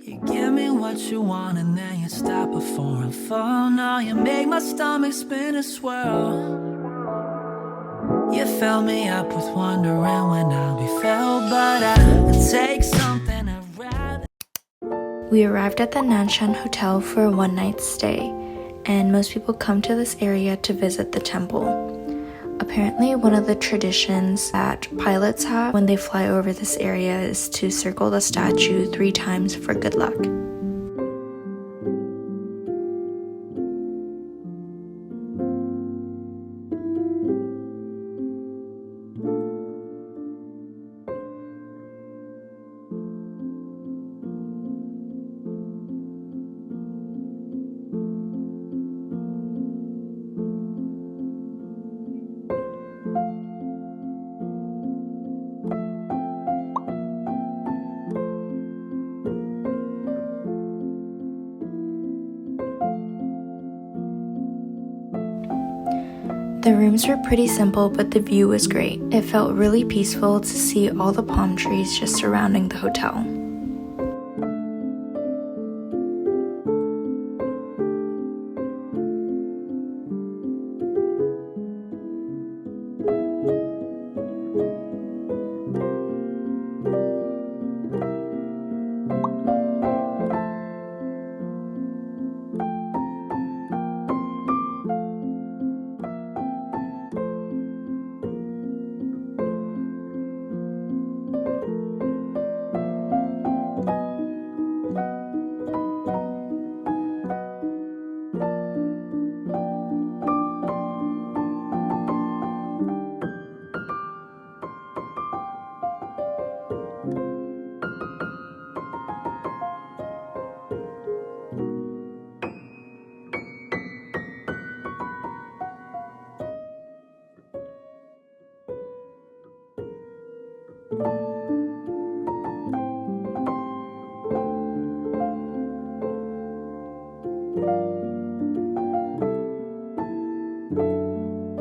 You give me what you want and then you stop before I fall. Now you make my stomach spin and swirl. You fill me up with wondering when I'll be filled, but I take something I'd rather. We arrived at the Nanshan Hotel for a one-night stay, and most people come to this area to visit the temple. Apparently, one of the traditions that pilots have when they fly over this area is to circle the statue 3 times for good luck. The rooms were pretty simple, but the view was great. It felt really peaceful to see all the palm trees just surrounding the hotel.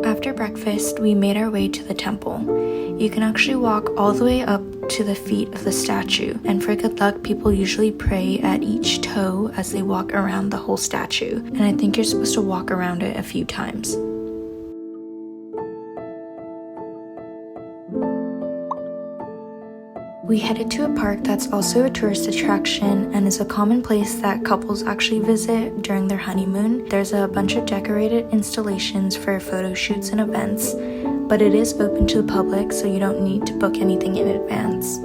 After breakfast, we made our way to the temple. You can actually walk all the way up to the feet of the statue, and for good luck, people usually pray at each toe as they walk around the whole statue, and I think you're supposed to walk around it a few times. We headed to a park that's also a tourist attraction and is a common place that couples actually visit during their honeymoon. There's a bunch of decorated installations for photo shoots and events, but it is open to the public, so you don't need to book anything in advance.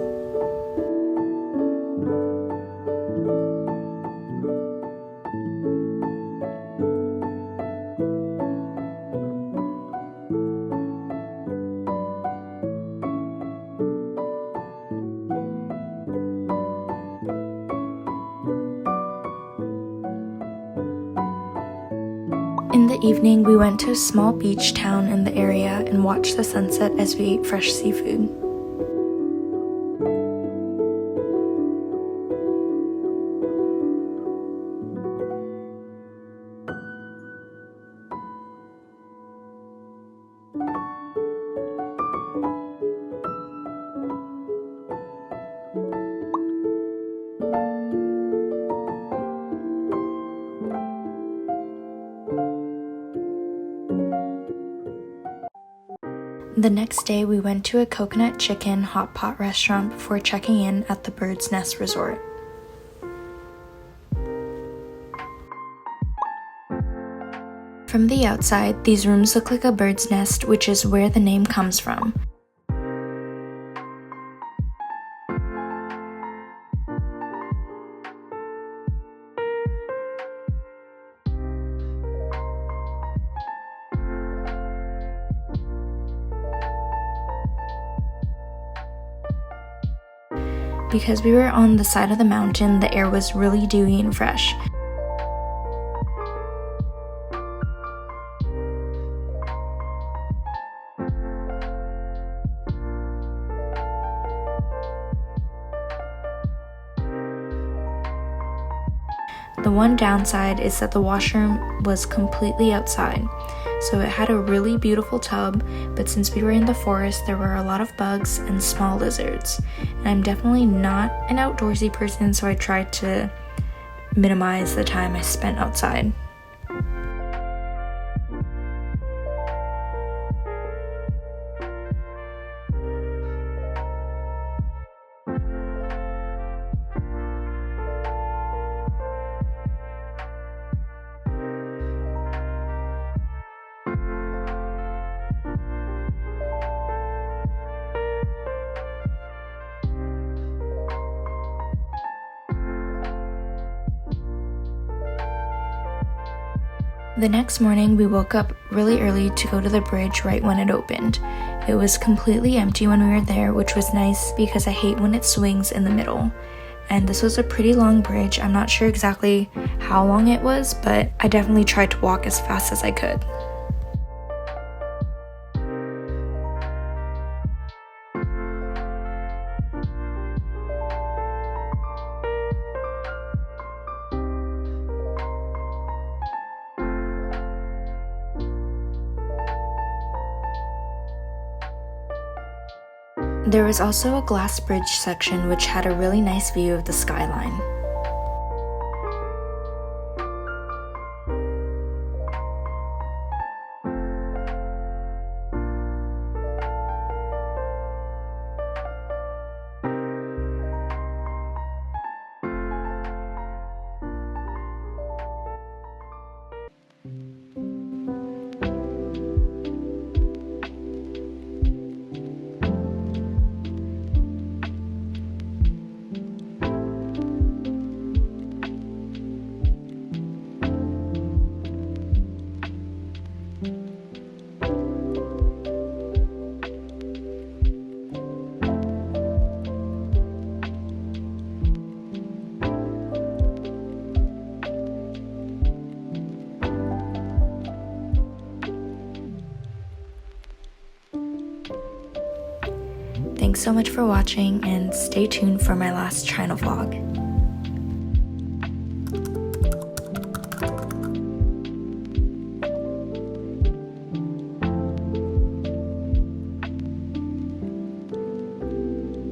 In the evening, we went to a small beach town in the area and watched the sunset as we ate fresh seafood. The next day, we went to a coconut chicken hot pot restaurant before checking in at the Bird's Nest Resort. From the outside, these rooms look like a bird's nest, which is where the name comes from. Because we were on the side of the mountain, the air was really dewy and fresh. The one downside is that the washroom was completely outside, so it had a really beautiful tub, but since we were in the forest, there were a lot of bugs and small lizards. And I'm definitely not an outdoorsy person, so I tried to minimize the time I spent outside. The next morning, we woke up really early to go to the bridge right when it opened. It was completely empty when we were there, which was nice because I hate when it swings in the middle. And this was a pretty long bridge. I'm not sure exactly how long it was, but I definitely tried to walk as fast as I could. There was also a glass bridge section which had a really nice view of the skyline. Thanks so much for watching, and stay tuned for my last China vlog.